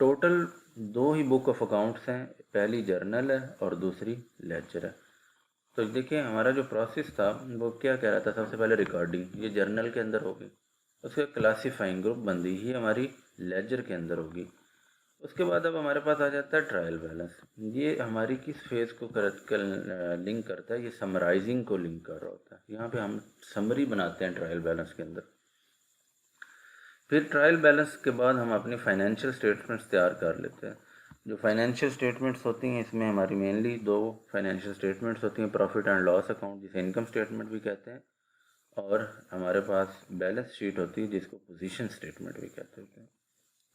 Total دو ہی book of accounts ہیں، پہلی جرنل ہے اور دوسری لیجر ہے۔ تو دیکھیں ہمارا جو پروسیس تھا وہ کیا کہہ رہا تھا، سب سے پہلے ریکارڈنگ یہ جرنل کے اندر ہوگی، اس کے کلاسیفائنگ گروپ بندی یہ ہماری لیجر کے اندر ہوگی۔ اس کے بعد اب ہمارے پاس آ جاتا ہے ٹرائل بیلنس، یہ ہماری کس فیز کو لنک کرتا ہے، یہ سمرائزنگ کو لنک کر رہا ہوتا ہے۔ یہاں پہ ہم سمری بناتے ہیں ٹرائل بیلنس کے اندر۔ پھر ٹرائل بیلنس کے بعد ہم اپنی فائنینشیل سٹیٹمنٹس تیار کر لیتے ہیں۔ جو فائنینشیل سٹیٹمنٹس ہوتی ہیں اس میں ہماری مینلی دو فائنینشیل سٹیٹمنٹس ہوتی ہیں، پروفٹ اینڈ لاس اکاؤنٹ جسے انکم سٹیٹمنٹ بھی کہتے ہیں، اور ہمارے پاس بیلنس شیٹ ہوتی ہے جس کو پوزیشن سٹیٹمنٹ بھی کہتے ہیں۔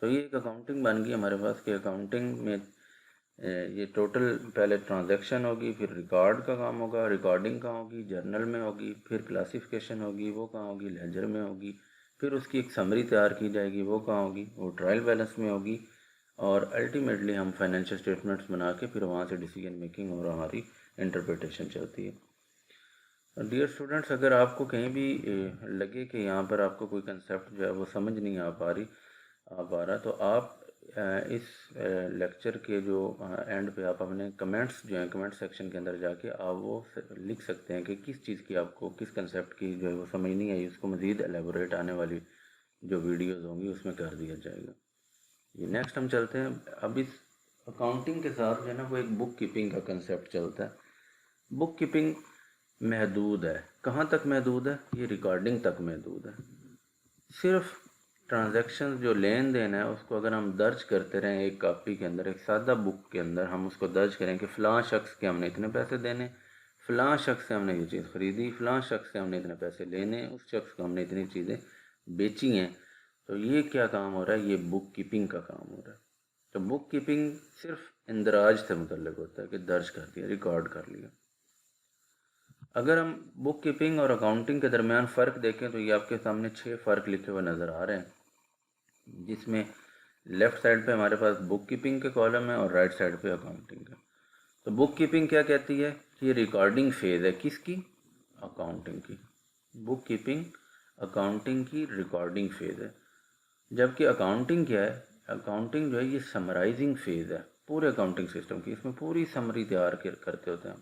تو یہ ایک اکاؤنٹنگ بن گئی ہمارے پاس کہ اکاؤنٹنگ میں یہ ٹوٹل پہلے ٹرانزیکشن ہوگی، پھر ریکارڈ کا کام ہوگا، ریکارڈنگ کہاں ہوگی، جرنل میں ہوگی، پھر کلاسیفیکیشن ہوگی وہ کہاں ہوگی، لیجر میں ہوگی، پھر اس کی ایک سمری تیار کی جائے گی وہ کہاں ہوگی، وہ ٹرائل بیلنس میں ہوگی، اور الٹیمیٹلی ہم فائنینشیل سٹیٹمنٹس بنا کے پھر وہاں سے ڈیسیجن میکنگ اور ہماری انٹرپریٹیشن چلتی ہے۔ ڈیئر اسٹوڈنٹس، اگر آپ کو کہیں بھی لگے کہ یہاں پر آپ کو کوئی کنسیپٹ جو ہے وہ سمجھ نہیں آ پا رہا تو آپ اس لیکچر کے جو اینڈ پہ آپ اپنے کمنٹس جو ہیں کمنٹ سیکشن کے اندر جا کے آپ وہ لکھ سکتے ہیں کہ کس چیز کی آپ کو کس کنسیپٹ کی جو ہے وہ سمجھ نہیں آئی، اس کو مزید ایلیبوریٹ آنے والی جو ویڈیوز ہوں گی اس میں کر دیا جائے گا۔ یہ نیکسٹ ہم چلتے ہیں، اب اس اکاؤنٹنگ کے ساتھ جو ہے نا وہ ایک بک کیپنگ کا کنسیپٹ چلتا ہے۔ بک کیپنگ محدود ہے، کہاں تک محدود ہے؟ یہ ریکارڈنگ تک محدود ہے۔ صرف ٹرانزیکشن جو لین دین ہے اس کو اگر ہم درج کرتے رہیں ایک کاپی کے اندر، ایک سادہ بک کے اندر ہم اس کو درج کریں کہ فلاں شخص کے ہم نے اتنے پیسے دینے، فلاں شخص سے ہم نے یہ چیز خریدی، فلاں شخص سے ہم نے اتنے پیسے لینے، اس شخص کو ہم نے اتنی چیزیں بیچی ہیں، تو یہ کیا کام ہو رہا ہے؟ یہ بک کیپنگ کا کام ہو رہا ہے۔ تو بک کیپنگ صرف اندراج سے متعلق ہوتا ہے کہ درج کر دیا، ریکارڈ کر لیا۔ اگر ہم بک کیپنگ اور اکاؤنٹنگ کے درمیان فرق دیکھیں تو یہ آپ کے سامنے 6 فرق لکھے ہوئے نظر آ رہے ہیں، جس میں لیفٹ سائڈ پہ ہمارے پاس بک کیپنگ کے کالم ہے اور رائٹ سائڈ پہ اکاؤنٹنگ کا۔ تو بک کیپنگ کیا کہتی ہے کہ یہ ریکارڈنگ فیز ہے، کس کی؟ اکاؤنٹنگ کی۔ بک کیپنگ اکاؤنٹنگ کی ریکارڈنگ فیز ہے، جبکہ اکاؤنٹنگ کیا ہے؟ اکاؤنٹنگ جو ہے یہ سمرائزنگ فیز ہے پورے اکاؤنٹنگ سسٹم کی، اس میں پوری سمری تیار کرتے ہوتے ہیں۔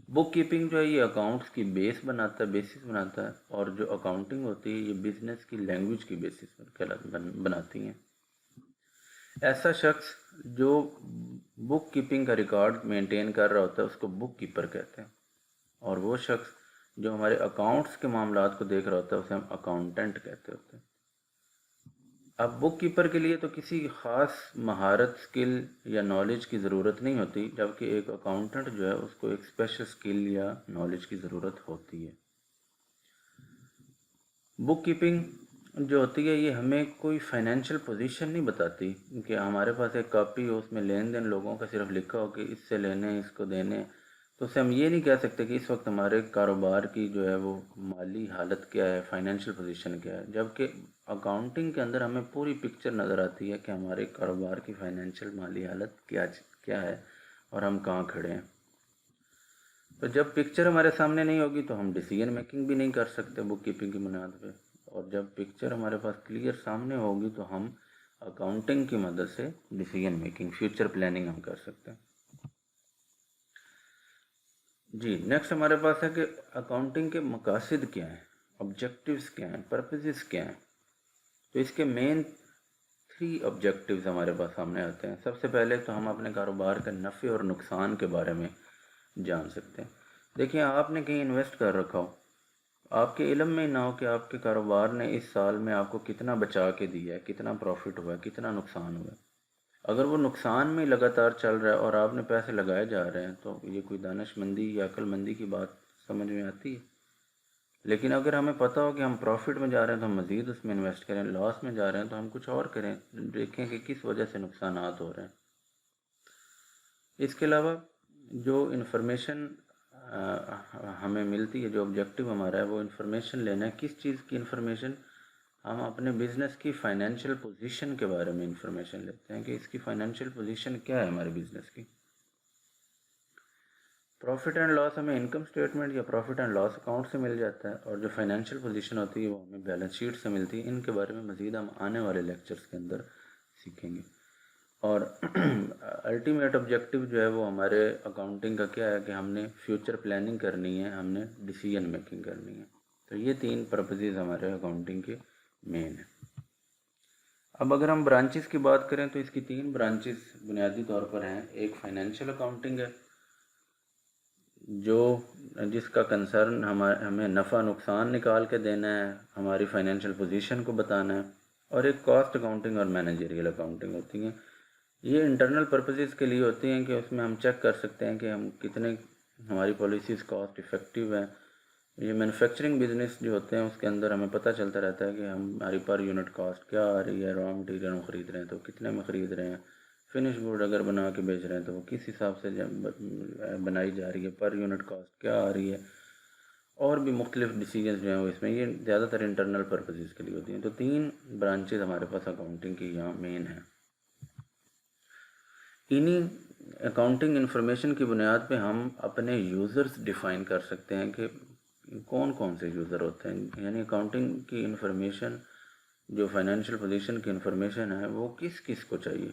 بک کیپنگ جو ہے یہ اکاؤنٹس کی بیسس بناتا ہے، اور جو اکاؤنٹنگ ہوتی ہے یہ بزنس کی لینگویج کی بیسس بناتی ہیں۔ ایسا شخص جو بک کیپنگ کا ریکارڈ مینٹین کر رہا ہوتا ہے اس کو بک کیپر کہتے ہیں، اور وہ شخص جو ہمارے اکاؤنٹس کے معاملات کو دیکھ رہا ہوتا ہے اسے ہم اکاؤنٹنٹ کہتے ہوتے ہیں۔ اب بک کیپر کے لیے تو کسی خاص مہارت، سکل یا نالج کی ضرورت نہیں ہوتی، جبکہ ایک اکاؤنٹنٹ جو ہے اس کو ایک اسپیشل سکل یا نالج کی ضرورت ہوتی ہے۔ بک کیپنگ جو ہوتی ہے یہ ہمیں کوئی فائنینشیل پوزیشن نہیں بتاتی کہ ہمارے پاس ایک کاپی ہو اس میں لین دین لوگوں کا صرف لکھا ہو کہ اس سے لینے اس کو دینے، تو اسے ہم یہ نہیں کہہ سکتے کہ اس وقت ہمارے کاروبار کی جو ہے وہ مالی حالت کیا ہے، فائنینشیل پوزیشن کیا ہے، جبکہ اکاؤنٹنگ کے اندر ہمیں پوری پکچر نظر آتی ہے کہ ہمارے کاروبار کی فائنینشیل مالی حالت کیا ہے اور ہم کہاں کھڑے ہیں۔ تو جب پکچر ہمارے سامنے نہیں ہوگی تو ہم ڈیسیجن میکنگ بھی نہیں کر سکتے بک کیپنگ کی بنیاد پہ، اور جب پکچر ہمارے پاس کلیئر سامنے ہوگی تو ہم اکاؤنٹنگ کی مدد سے ڈیسیجن میکنگ، فیوچر پلاننگ ہم کر سکتے ہیں۔ جی نیکسٹ ہمارے پاس ہے کہ اکاؤنٹنگ کے مقاصد کیا ہیں، آبجیکٹیوز کیا ہیں، پرپزز کیا ہیں۔ تو اس کے مین 3 آبجیکٹیوز ہمارے پاس سامنے آتے ہیں۔ سب سے پہلے تو ہم اپنے کاروبار کے نفع اور نقصان کے بارے میں جان سکتے ہیں۔ دیکھیں آپ نے کہیں انویسٹ کر رکھا ہو، آپ کے علم میں نہ ہو کہ آپ کے کاروبار نے اس سال میں آپ کو کتنا بچا کے دیا ہے، کتنا پروفٹ ہوا ہے، کتنا نقصان ہوا ہے۔ اگر وہ نقصان میں لگاتار چل رہا ہے اور آپ نے پیسے لگائے جا رہے ہیں تو یہ کوئی دانش مندی یا عقل مندی کی بات سمجھ میں آتی ہے۔ لیکن اگر ہمیں پتہ ہو کہ ہم پروفٹ میں جا رہے ہیں تو ہم مزید اس میں انویسٹ کریں، لاس میں جا رہے ہیں تو ہم کچھ اور کریں، دیکھیں کہ کس وجہ سے نقصانات ہو رہے ہیں۔ اس کے علاوہ جو انفارمیشن ہمیں ملتی ہے، جو آبجیکٹیو ہمارا ہے وہ انفارمیشن لینا ہے۔ کس چیز کی انفارمیشن؟ ہم اپنے بزنس کی فائنینشیل پوزیشن کے بارے میں انفارمیشن لیتے ہیں کہ اس کی فائنینشیل پوزیشن کیا ہے ہمارے بزنس کی۔ پروفٹ اینڈ لاس ہمیں انکم سٹیٹمنٹ یا پروفٹ اینڈ لاس اکاؤنٹ سے مل جاتا ہے، اور جو فائنینشیل پوزیشن ہوتی ہے وہ ہمیں بیلنس شیٹ سے ملتی ہے۔ ان کے بارے میں مزید ہم آنے والے لیکچرز کے اندر سیکھیں گے. اور الٹیمیٹ آبجیکٹیو جو ہے وہ ہمارے اکاؤنٹنگ کا کیا ہے کہ ہم نے فیوچر پلاننگ کرنی ہے, ہم نے ڈیسیجن میکنگ کرنی ہے. تو یہ 3 پرپزز ہمارے اکاؤنٹنگ کے مین ہیں. اب اگر ہم برانچز کی بات کریں تو اس کی 3 برانچز بنیادی طور پر ہیں. ایک فائنینشیل اکاؤنٹنگ ہے جس کا کنسرن ہمیں نفع نقصان نکال کے دینا ہے, ہماری فائنینشیل پوزیشن کو بتانا ہے. اور ایک کاسٹ اکاؤنٹنگ اور مینیجریل اکاؤنٹنگ ہوتی ہیں. یہ انٹرنل پرپزز کے لیے ہوتی ہیں کہ اس میں ہم چیک کر سکتے ہیں کہ ہم کتنے ہماری پالیسیز کاسٹ افیکٹو ہیں. یہ مینوفیکچرنگ بزنس جو ہوتے ہیں اس کے اندر ہمیں پتہ چلتا رہتا ہے کہ ہماری پر یونٹ کاسٹ کیا آ رہی ہے. را مٹیریل ہم خرید رہے ہیں تو کتنے میں خرید رہے ہیں, فنش گوڈ اگر بنا کے بیچ رہے ہیں تو وہ کس حساب سے بنائی جا رہی ہے, پر یونٹ کاسٹ کیا آ رہی ہے. اور بھی مختلف ڈیسیجنز جو ہیں وہ اس میں, یہ زیادہ تر انٹرنل پرپزز کے لیے ہوتی ہیں. تو 3 برانچز ہمارے پاس اکاؤنٹنگ کی یہاں مین ہیں. انہی اکاؤنٹنگ انفارمیشن کی بنیاد پہ ہم اپنے یوزرز ڈیفائن کر سکتے ہیں کہ کون کون سے یوزر ہوتے ہیں. یعنی اکاؤنٹنگ کی انفارمیشن جو فائنینشیل پوزیشن کی انفارمیشن ہے وہ کس کس کو چاہیے.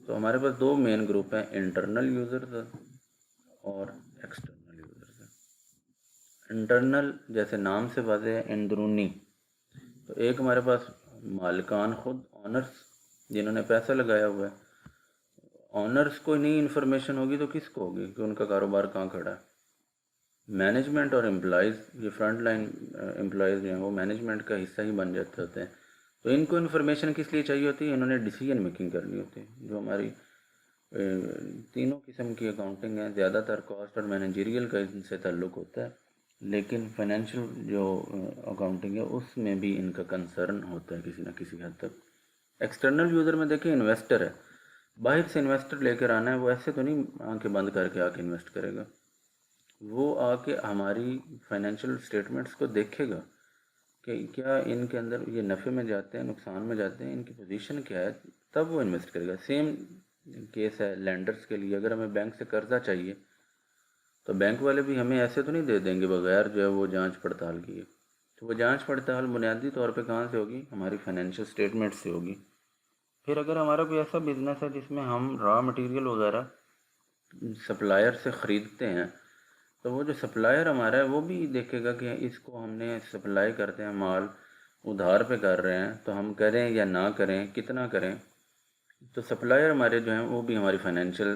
تو ہمارے پاس 2 مین گروپ ہیں, انٹرنل یوزرز اور ایکسٹرنل یوزرز. انٹرنل جیسے نام سے واضح ہے, اندرونی. تو ایک ہمارے پاس مالکان خود, آنرز, جنہوں نے پیسہ لگایا ہوا ہے. آنرز کو نہیں انفارمیشن ہوگی تو کس کو ہوگی کہ ان کا کاروبار کہاں کھڑا ہے. مینجمنٹ اور امپلائیز, یہ فرنٹ لائن امپلائیز جو ہیں وہ مینجمنٹ کا حصہ ہی بن جاتے ہوتے ہیں. تو ان کو انفارمیشن کس لیے چاہیے ہوتی ہے, انہوں نے ڈیسیجن میکنگ کرنی ہوتی ہے. جو ہماری تینوں قسم کی اکاؤنٹنگ ہیں, زیادہ تر کاسٹ اور مینیجریل کا ان سے تعلق ہوتا ہے, لیکن فائنینشیل جو اکاؤنٹنگ ہے اس میں بھی ان کا کنسرن ہوتا ہے کسی نہ کسی حد تک. ایکسٹرنل یوزر میں دیکھیں انویسٹر ہے, باہر سے انویسٹر لے کر آنا ہے. وہ ایسے تو نہیں آنکھیں بند کر کے آ کے انویسٹ کرے گا, وہ آ کے ہماری فائنینشیل اسٹیٹمنٹس کو دیکھے گا کہ کیا ان کے اندر یہ نفع میں جاتے ہیں, نقصان میں جاتے ہیں, ان کی پوزیشن کیا ہے, تب وہ انویسٹ کرے گا. سیم کیس ہے لینڈرز کے لیے. اگر ہمیں بینک سے قرضہ چاہیے تو بینک والے بھی ہمیں ایسے تو نہیں دے دیں گے بغیر جو ہے وہ جانچ پڑتال کیے. تو وہ جانچ پڑتال بنیادی طور پہ کہاں سے ہوگی, ہماری فائنینشیل اسٹیٹمنٹ سے ہوگی. پھر اگر ہمارا کوئی ایسا بزنس ہے جس میں ہم را مٹیریل وغیرہ سپلائر سے خریدتے ہیں, تو وہ جو سپلائر ہمارا ہے وہ بھی دیکھے گا کہ اس کو ہم نے سپلائی کرتے ہیں, مال ادھار پہ کر رہے ہیں, تو ہم کریں یا نہ کریں, کتنا کریں. تو سپلائر ہمارے جو ہیں وہ بھی ہماری فائنینشیل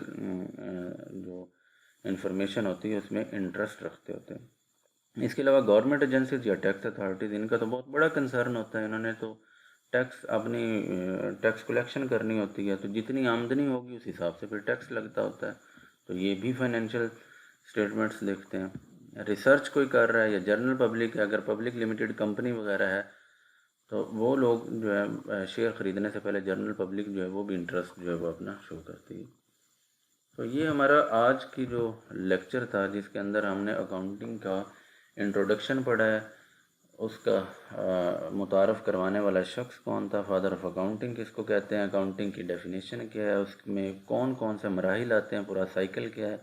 جو انفارمیشن ہوتی ہے اس میں انٹرسٹ رکھتے ہوتے ہیں. اس کے علاوہ گورنمنٹ ایجنسیز یا ٹیکس اتھارٹیز, ان کا تو بہت بڑا کنسرن ہوتا ہے. انہوں نے تو ٹیکس اپنی ٹیکس کلیکشن کرنی ہوتی ہے, تو جتنی آمدنی ہوگی اس حساب سے پھر ٹیکس لگتا ہوتا ہے. تو یہ بھی فائنینشیل اسٹیٹمنٹس دیکھتے ہیں. ریسرچ کوئی کر رہا ہے یا جنرل پبلک ہے, اگر پبلک لمیٹڈ کمپنی وغیرہ ہے تو وہ لوگ جو ہے شیئر خریدنے سے پہلے جنرل پبلک جو ہے وہ بھی انٹرسٹ جو ہے وہ اپنا شو کرتی ہے. تو یہ ہمارا آج کی جو لیکچر تھا جس کے اندر ہم نے اکاؤنٹنگ کا انٹروڈکشن پڑھا ہے, اس کا متعارف کروانے والا شخص کون تھا, فادر آف اکاؤنٹنگ کس کو کہتے ہیں, اکاؤنٹنگ کی ڈیفینیشن کیا ہے, اس میں کون کون سے مراحل آتے ہیں, پورا سائیکل کیا ہے,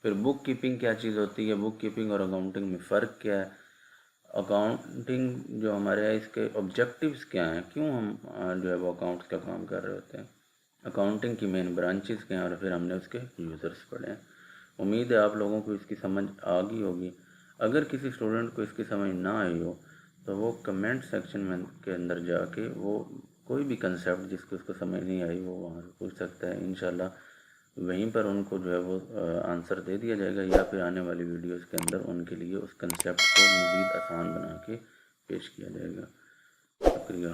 پھر بک کیپنگ کیا چیز ہوتی ہے, بک کیپنگ اور اکاؤنٹنگ میں فرق کیا ہے, اکاؤنٹنگ جو ہمارے اس کے آبجیکٹیوز کیا ہیں, کیوں ہم جو ہے وہ اکاؤنٹس کا کام کر رہے ہوتے ہیں, اکاؤنٹنگ کی مین برانچز کیا ہیں, اور پھر ہم نے اس کے یوزرز پڑھے ہیں. امید ہے آپ لوگوں کو اس کی سمجھ آ گئی ہوگی. اگر کسی اسٹوڈنٹ کو اس کی سمجھ نہ آئی ہو تو وہ کمنٹ سیکشن میں کے اندر جا کے وہ کوئی بھی کنسیپٹ جس کو اس کو سمجھ نہیں آئی وہ وہاں سے پوچھ سکتا ہے. انشاءاللہ وہیں پر ان کو جو ہے وہ آنسر دے دیا جائے گا, یا پھر آنے والی ویڈیوز کے اندر ان کے لیے اس کنسیپٹ کو مزید آسان بنا کے پیش کیا جائے گا. شکریہ.